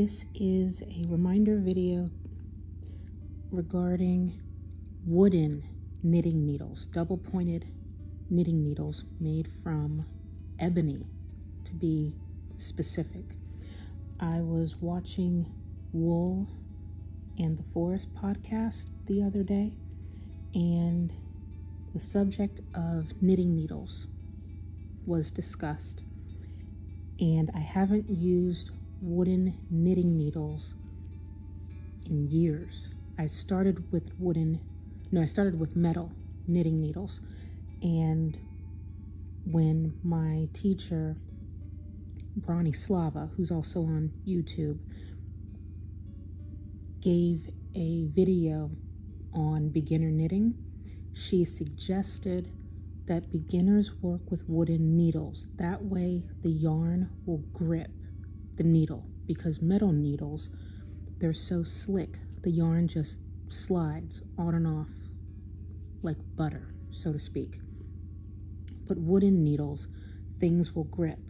This is a reminder video regarding wooden knitting needles, double-pointed knitting needles made from ebony, to be specific. I was watching Wool and the Forest podcast the other day, and the subject of knitting needles was discussed. And I haven't used wooden knitting needles in years. I started with metal knitting needles. And when my teacher, Bronislava, who's also on YouTube, gave a video on beginner knitting, she suggested that beginners work with wooden needles. That way the yarn will grip the needle, because metal needles, they're so slick, the yarn just slides on and off like butter, so to speak. But wooden needles, things will grip.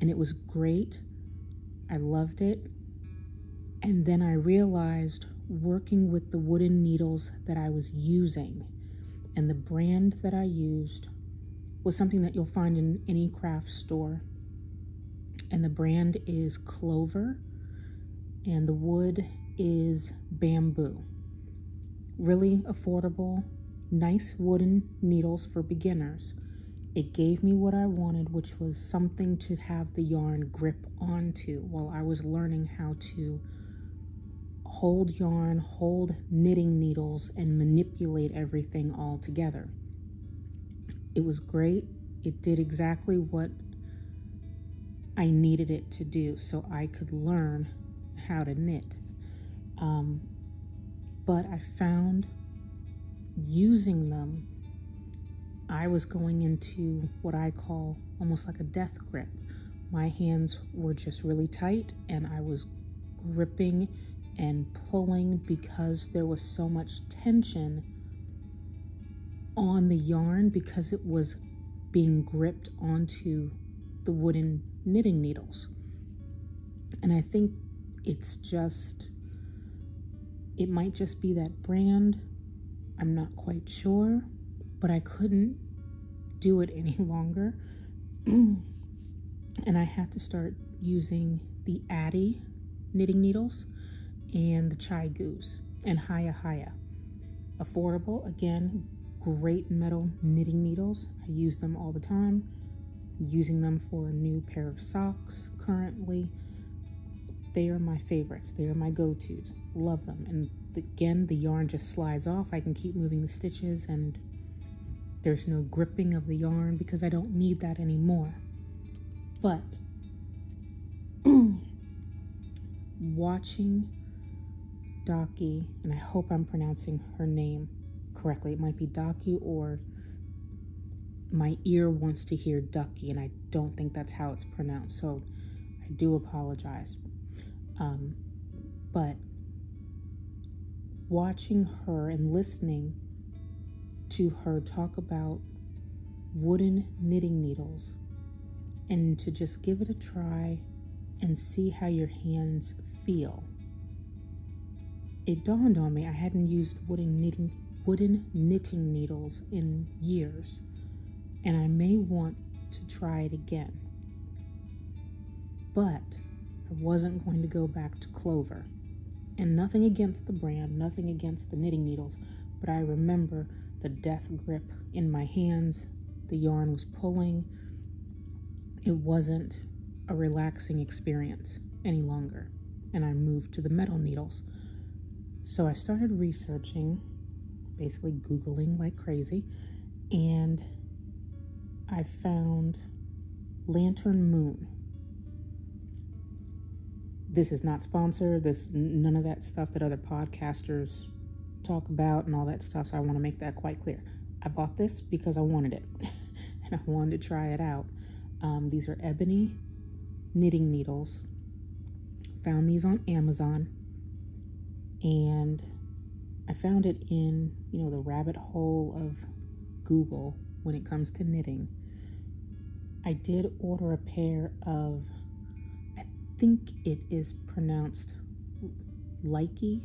And it was great. I loved it. And then I realized, working with the wooden needles that I was using, and the brand that I used was something that you'll find in any craft store. And the brand is Clover, and the wood is bamboo. Really affordable, nice wooden needles for beginners. It gave me what I wanted, which was something to have the yarn grip onto while I was learning how to hold yarn, hold knitting needles, and manipulate everything all together. It was great. It did exactly what I needed it to do so I could learn how to knit. But I found using them, I was going into what I call almost like a death grip. My hands were just really tight, and I was gripping and pulling because there was so much tension on the yarn, because it was being gripped onto the wooden knitting needles. And I think it might just be that brand. I'm not quite sure, but I couldn't do it any longer. And I had to start using the Addy knitting needles and the Chai Goos and Haya. Affordable, again, great metal knitting needles. I use them all the time. I'm using them for a new pair of socks currently. They are my favorites. They are my go-tos. Love them. And again, the yarn just slides off. I can keep moving the stitches, and there's no gripping of the yarn because I don't need that anymore. But watching Daki, and I hope I'm pronouncing her name correctly. It might be Daki, or my ear wants to hear Ducky, and I don't think that's how it's pronounced, so I do apologize. But watching her and listening to her talk about wooden knitting needles, and to just give it a try and see how your hands feel, it dawned on me I hadn't used wooden knitting needles in years, and I may want to try it again. But I wasn't going to go back to Clover. And nothing against the brand, nothing against the knitting needles, but I remember the death grip in my hands. The yarn was pulling. It wasn't a relaxing experience any longer, and I moved to the metal needles. So I started researching, basically Googling like crazy, and I found Lantern Moon. This is not sponsored. None of that stuff that other podcasters talk about and all that stuff, so I want to make that quite clear. I bought this because I wanted it, and I wanted to try it out. These are ebony knitting needles. Found these on Amazon, and I found it in, the rabbit hole of Google when it comes to knitting. I did order a pair of, I think it is pronounced Lykke,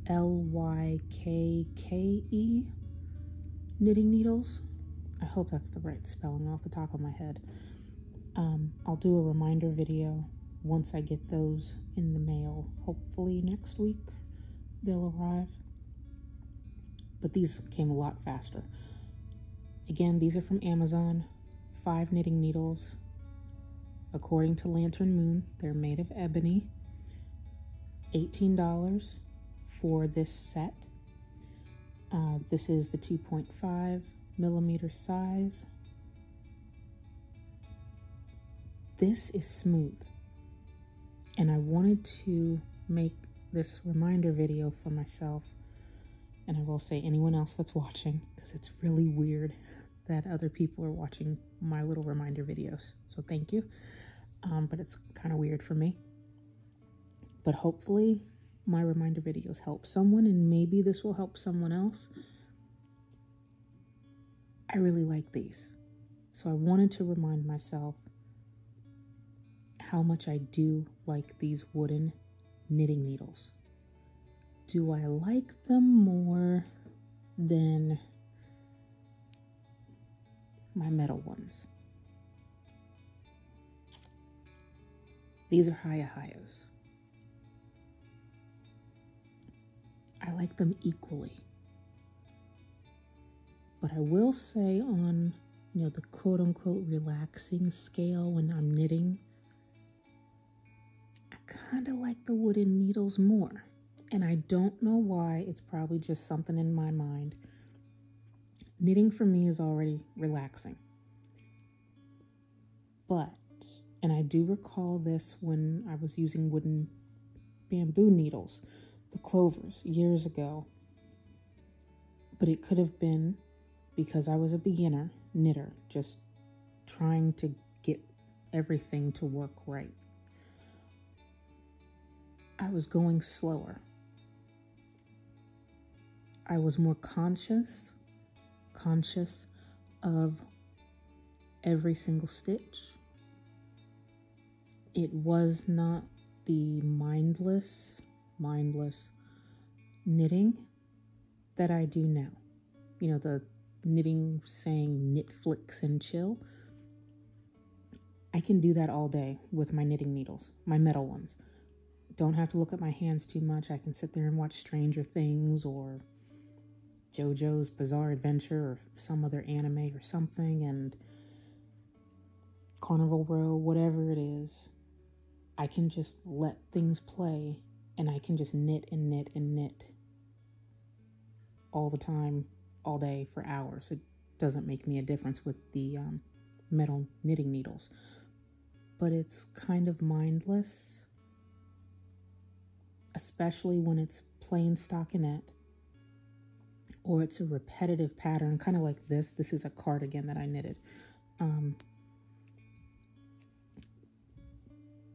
Lykke knitting needles. I hope that's the right spelling off the top of my head. I'll do a reminder video once I get those in the mail. Hopefully next week they'll arrive. But these came a lot faster. Again, these are from Amazon. 5 knitting needles. According to Lantern Moon, they're made of ebony. $18 for this set. This is the 2.5 millimeter size. This is smooth, and I wanted to make this reminder video for myself, and I will say anyone else that's watching, because it's really weird that other people are watching my little reminder videos, so thank you. But it's kind of weird for me. But hopefully my reminder videos help someone, and maybe this will help someone else. I really like these, so I wanted to remind myself how much I do like these wooden knitting needles. Do I like them more than my metal ones? These are Hayahayas. I like them equally. But I will say on, the quote-unquote relaxing scale when I'm knitting, I kind of like the wooden needles more. And I don't know why. It's probably just something in my mind. Knitting for me is already relaxing. But, and I do recall this when I was using wooden bamboo needles, the clovers, years ago. But it could have been because I was a beginner knitter, just trying to get everything to work right. I was going slower. I was more conscious of every single stitch. It was not the mindless knitting that I do now. The knitting saying knit flicks and chill. I can do that all day with my knitting needles, my metal ones. Don't have to look at my hands too much. I can sit there and watch Stranger Things or JoJo's Bizarre Adventure or some other anime or something, and Carnival Row, whatever it is. I can just let things play, and I can just knit and knit and knit all the time, all day, for hours. It doesn't make me a difference with the metal knitting needles. But it's kind of mindless, especially when it's plain stockinette, or it's a repetitive pattern, kind of like this. This is a cardigan that I knitted.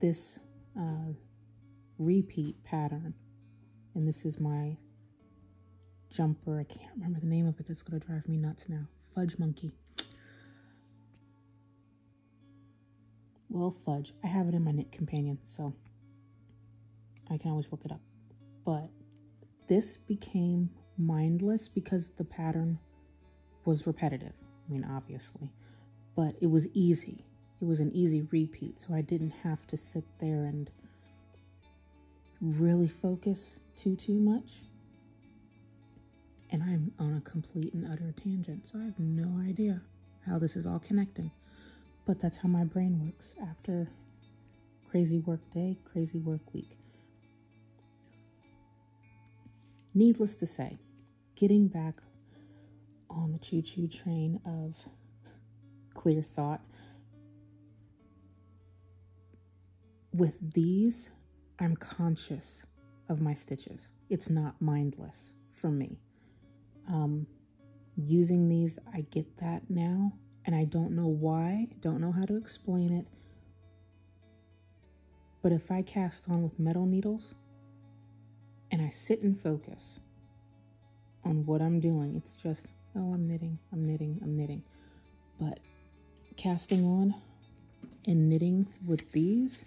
This repeat pattern, and this is my jumper. I can't remember the name of it. That's going to drive me nuts now. Fudge monkey. Well, fudge. I have it in my knit companion, so I can always look it up. But this became mindless because the pattern was repetitive. I mean, obviously, but it was easy. It was an easy repeat, so I didn't have to sit there and really focus too much. And I'm on a complete and utter tangent, so I have no idea how this is all connecting. But that's how my brain works after crazy work day, crazy work week. Needless to say, getting back on the choo-choo train of clear thought, with these, I'm conscious of my stitches. It's not mindless for me. Using these, I get that now, and I don't know why, don't know how to explain it. But if I cast on with metal needles and I sit and focus on what I'm doing, it's just, oh, I'm knitting. But casting on and knitting with these,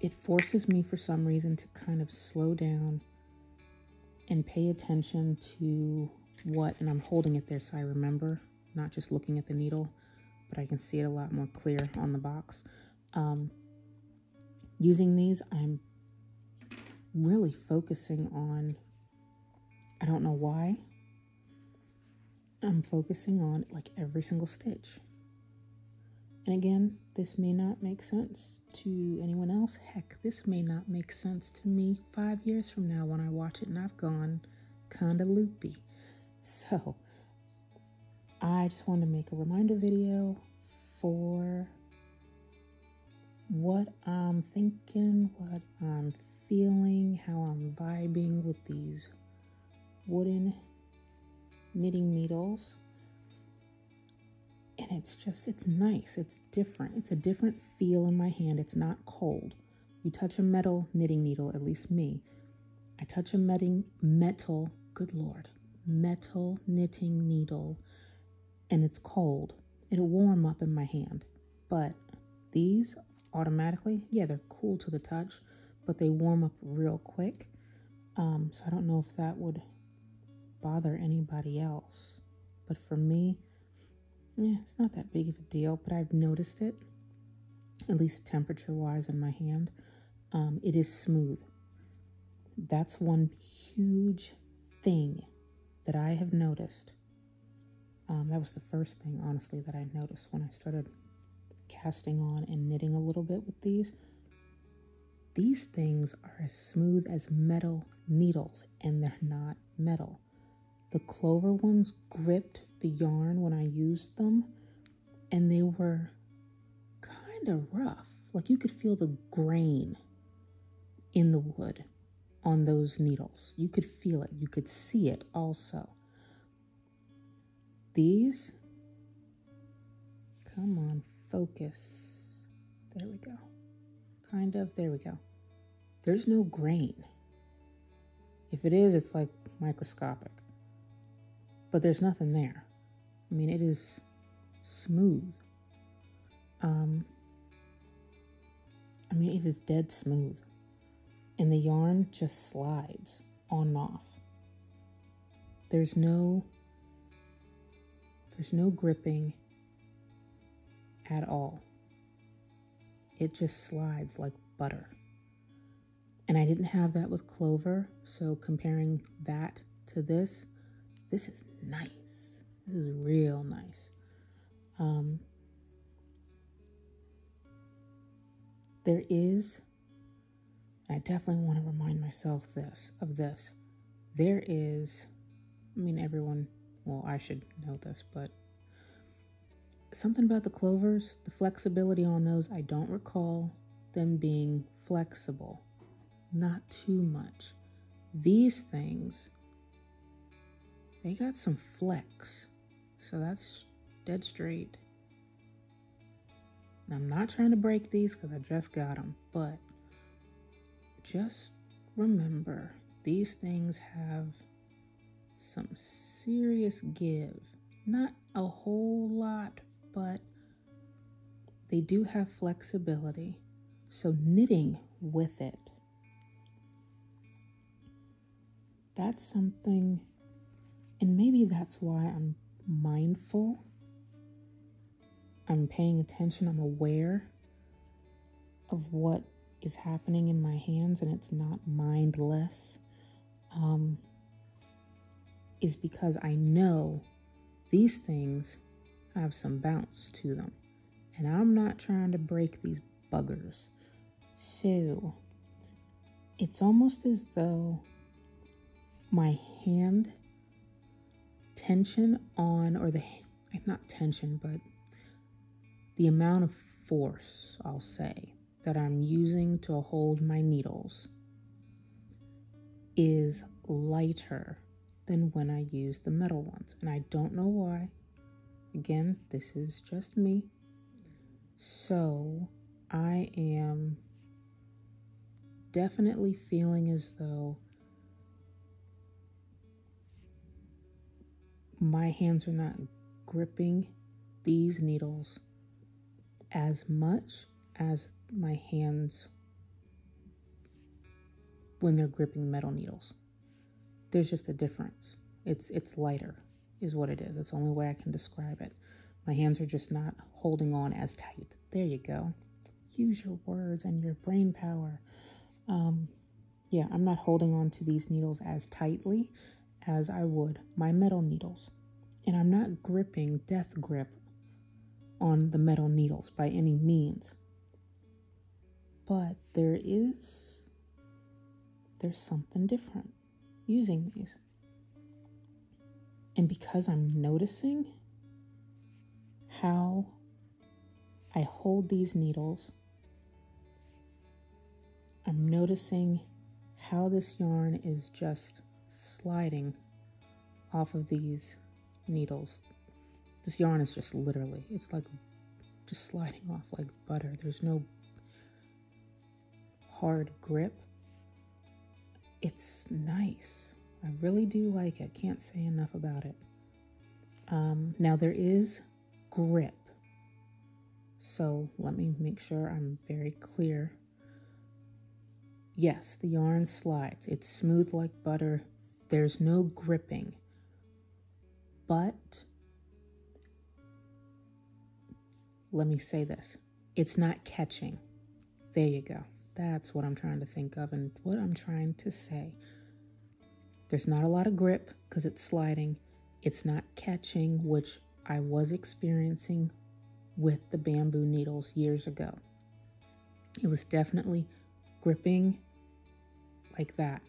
it forces me for some reason to kind of slow down and pay attention to what, and I'm holding it there so I remember, not just looking at the needle, but I can see it a lot more clear on the box. Using these, I'm really focusing on, I don't know why, I'm focusing on like every single stitch. And again, this may not make sense to anyone else. Heck, this may not make sense to me 5 years from now when I watch it and I've gone kind of loopy. So I just wanted to make a reminder video for what I'm thinking, what I'm feeling, how I'm vibing with these wooden knitting needles. And it's nice, it's different. It's a different feel in my hand. It's not cold. You touch a metal knitting needle, at least me. I touch a metal, good Lord, metal knitting needle and it's cold. It'll warm up in my hand. But these automatically, yeah, they're cool to the touch, but they warm up real quick. So I don't know if that would bother anybody else. But for me, yeah, it's not that big of a deal, but I've noticed it, at least temperature-wise in my hand. It is smooth. That's one huge thing that I have noticed. That was the first thing, honestly, that I noticed when I started casting on and knitting a little bit with these. These things are as smooth as metal needles, and they're not metal. The clover ones gripped the yarn when I used them, and they were kind of rough. Like you could feel the grain in the wood on those needles. You could feel it. You could see it also. These, come on, focus. There we go. Kind of, there we go. There's no grain. If it is, it's like microscopic. But there's nothing there. I mean, it is smooth. I mean, it is dead smooth. And the yarn just slides on and off. There's no gripping at all. It just slides like butter. And I didn't have that with clover, so comparing that to this is nice. This is real nice. There is, I definitely want to remind myself of this. There is, I mean, everyone, well, I should know this, but something about the clovers, the flexibility on those, I don't recall them being flexible. Not too much. These things, they got some flex. So that's dead straight. And I'm not trying to break these because I just got them, but just remember, these things have some serious give. Not a whole lot, but they do have flexibility. So knitting with it, that's something, and maybe that's why I'm mindful. I'm paying attention, I'm aware of what is happening in my hands, and it's not mindless, is because I know these things have some bounce to them, and I'm not trying to break these buggers. So it's almost as though my hand tension on, or not tension, but the amount of force, I'll say, that I'm using to hold my needles is lighter than when I use the metal ones. And I don't know why. Again, this is just me. So I am definitely feeling as though my hands are not gripping these needles as much as my hands when they're gripping metal needles. There's just a difference. It's lighter is what it is. That's the only way I can describe it. My hands are just not holding on as tight. There you go. Use your words and your brain power. Yeah, I'm not holding on to these needles as tightly as I would my metal needles. And I'm not gripping death grip on the metal needles by any means. But there's something different using these. And because I'm noticing how I hold these needles, I'm noticing how this yarn is just sliding off of these needles. This yarn is just literally, it's like just sliding off like butter. There's no hard grip. It's nice. I really do like it. Can't say enough about it. Now there is grip. So let me make sure I'm very clear. Yes, the yarn slides. It's smooth like butter. There's no gripping. But let me say this. It's not catching. There you go. That's what I'm trying to think of and what I'm trying to say. There's not a lot of grip because it's sliding. It's not catching, which I was experiencing with the bamboo needles years ago. It was definitely gripping like that.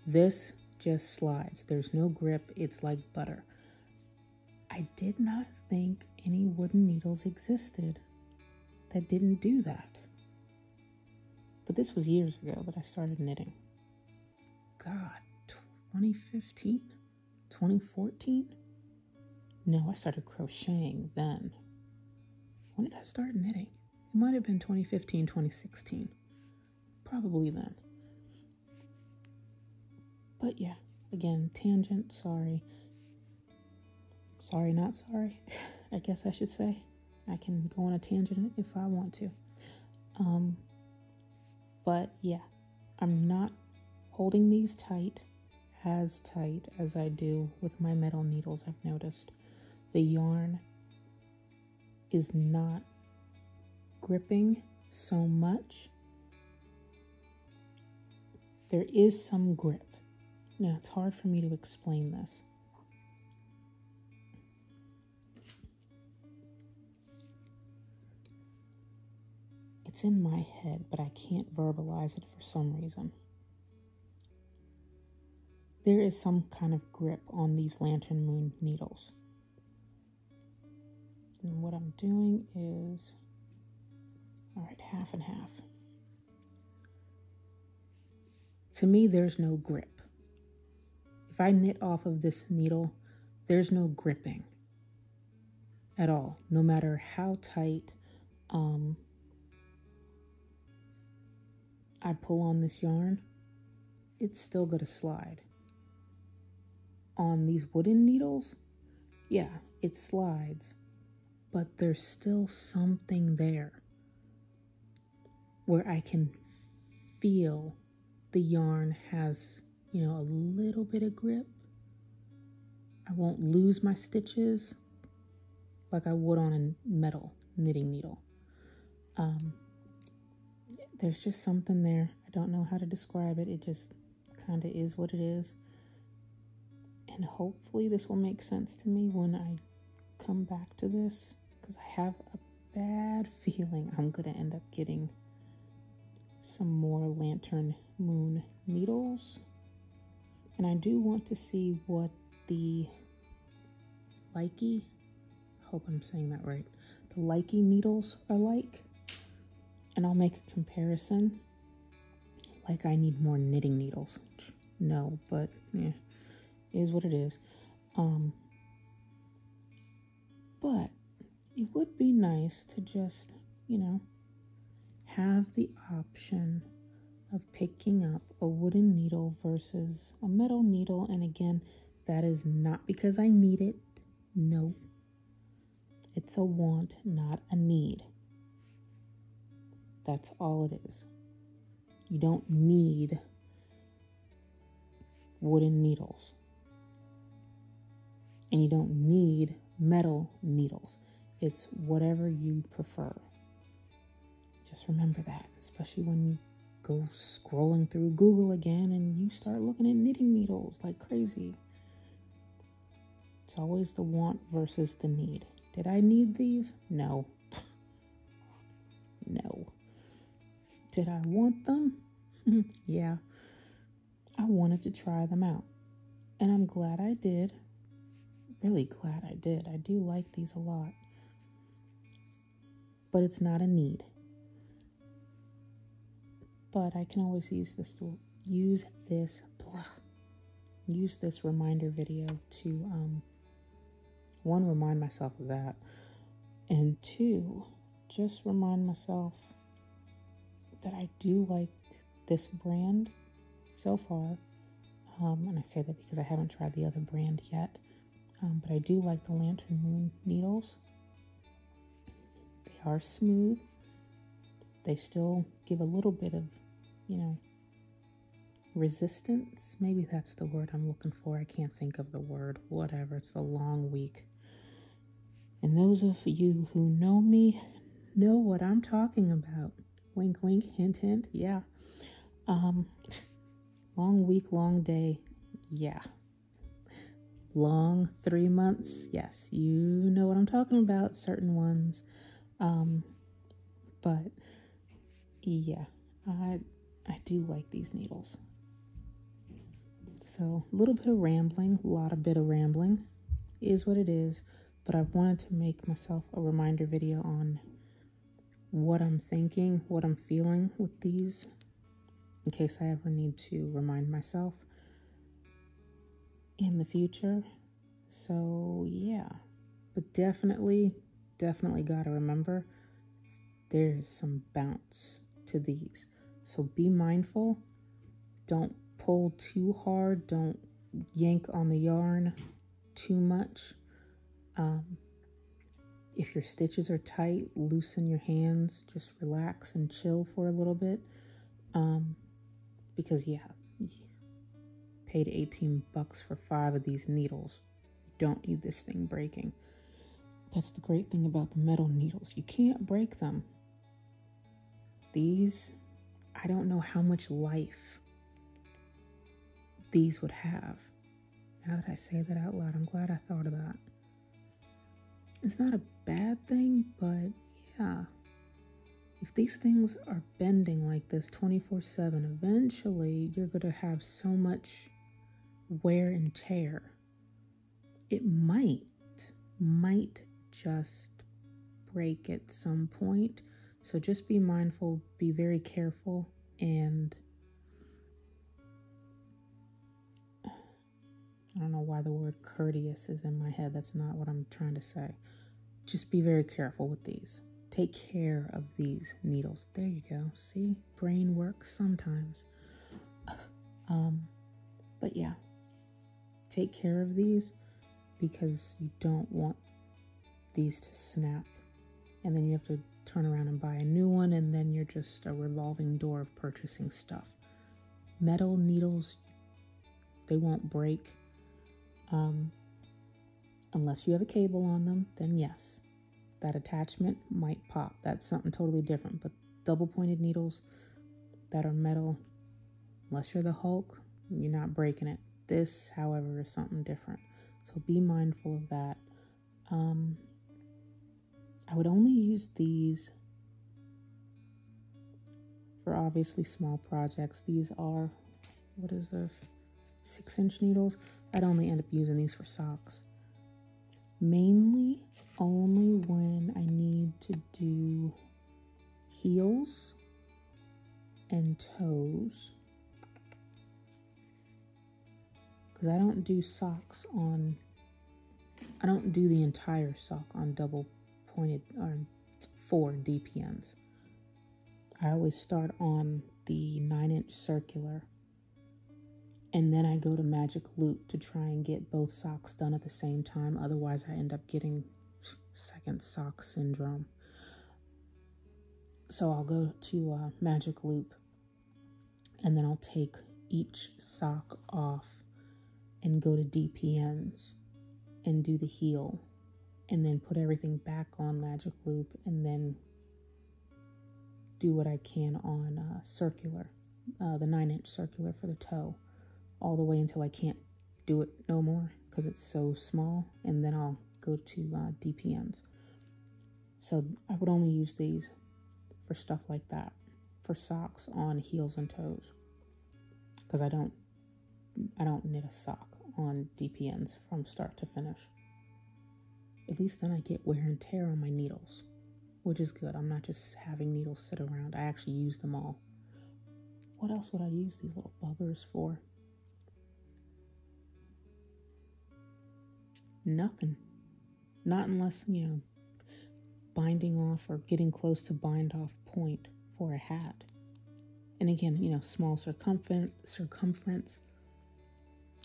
This just slides. There's no grip. It's like butter. I did not think any wooden needles existed that didn't do that. But this was years ago that I started knitting. God, 2015? 2014? No, I started crocheting then. When did I start knitting? It might have been 2015, 2016. Probably then. But yeah, again, tangent, sorry. Sorry, not sorry. I guess I should say. I can go on a tangent if I want to. But yeah, I'm not holding these tight as I do with my metal needles, I've noticed. The yarn is not gripping so much. There is some grip. Now, it's hard for me to explain this. It's in my head, but I can't verbalize it for some reason. There is some kind of grip on these lantern moon needles. And what I'm doing is, all right, half and half. To me, there's no grip. If I knit off of this needle, there's no gripping at all, no matter how tight I pull on this yarn, it's still going to slide. On these wooden needles, yeah, it slides, but there's still something there where I can feel the yarn has, a little bit of grip. I won't lose my stitches like I would on a metal knitting needle. There's just something there. I don't know how to describe it. It just kind of is what it is. And hopefully this will make sense to me when I come back to this, because I have a bad feeling I'm going to end up getting some more lantern moon needles. And I do want to see what the likey, hope I'm saying that right, the likey needles are like. And I'll make a comparison. Like I need more knitting needles. No, but yeah, it is what it is. But it would be nice to just, have the option of picking up a wooden needle versus a metal needle. And again, that is not because I need it. No, it's a want, not a need. That's all it is. You don't need wooden needles. And you don't need metal needles. It's whatever you prefer. Just remember that, especially when you go scrolling through Google again and you start looking at knitting needles like crazy. It's always the want versus the need. Did I need these? No. No. Did I want them? Yeah. I wanted to try them out. And I'm glad I did. Really glad I did. I do like these a lot. But it's not a need. But I can always use this reminder video to one, remind myself of that, and two, just remind myself that I do like this brand so far. And I say that because I haven't tried the other brand yet. But I do like the Lantern Moon needles. They are smooth. They still give a little bit of, resistance. Maybe that's the word I'm looking for. I can't think of the word. Whatever. It's a long week. And those of you who know me know what I'm talking about. Wink, wink, hint, hint. Yeah. Long week, long day. Yeah. Long 3 months. Yes, you know what I'm talking about. Certain ones. But yeah, I do like these needles. So a little bit of rambling, is what it is. But I wanted to make myself a reminder video on what I'm thinking, what I'm feeling with these, in case I ever need to remind myself in the future. So yeah, but definitely gotta remember there is some bounce to these. So be mindful. Don't pull too hard. Don't yank on the yarn too much. If your stitches are tight, loosen your hands. Just relax and chill for a little bit. Because yeah, you paid $18 for 5 of these needles. You don't need this thing breaking. That's the great thing about the metal needles. You can't break them. These, I don't know how much life these would have. Now that I say that out loud, I'm glad I thought of that. It's not a bad thing, but yeah. If these things are bending like this 24/7, eventually you're going to have so much wear and tear. It might just break at some point. So just be mindful, be very careful, and I don't know why the word courteous is in my head. That's not what I'm trying to say. Just be very careful with these. Take care of these needles. There you go. See? Brain works sometimes. But yeah. Take care of these because you don't want these to snap. And then you have to turn around and buy a new one, and then you're just a revolving door of purchasing stuff. Metal needles, they won't break. Unless you have a cable on them, then yes, that attachment might pop. That's something totally different. But double pointed needles that are metal, unless you're the Hulk, you're not breaking it. This, however, is something different. So be mindful of that. I would only use these for obviously small projects. These are, what is this? 6-inch needles. I'd only end up using these for socks. Mainly only when I need to do heels and toes. Because I don't do socks on, I don't do the entire sock on double pointed or 4 DPNs. I always start on the 9-inch circular, and then I go to magic loop to try and get both socks done at the same time. Otherwise I end up getting second sock syndrome. So I'll go to magic loop, and then I'll take each sock off and go to DPNs and do the heel, and then put everything back on magic loop, and then do what I can on circular, the 9-inch circular for the toe, all the way until I can't do it no more because it's so small, and then I'll go to DPNs. So I would only use these for stuff like that, for socks on heels and toes, because I don't knit a sock on DPNs from start to finish. At least then I get wear and tear on my needles, which is good. I'm not just having needles sit around. I actually use them all. What else would I use these little buggers for? Nothing. Not unless, binding off or getting close to bind off point for a hat. And again, small circumference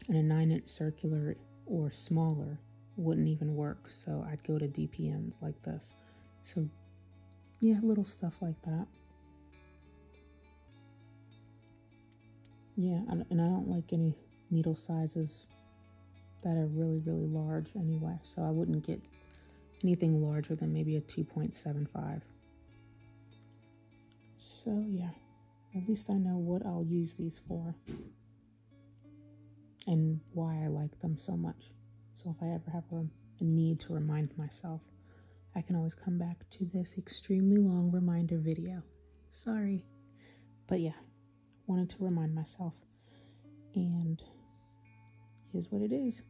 and a 9-inch circular or smaller wouldn't even work. So I'd go to DPNs like this. So yeah, little stuff like that. Yeah, and I don't like any needle sizes that are really, really large anyway. So I wouldn't get anything larger than maybe a 2.75. So yeah, at least I know what I'll use these for and why I like them so much. So if I ever have a need to remind myself, I can always come back to this extremely long reminder video. Sorry. But yeah, wanted to remind myself, and here's what it is.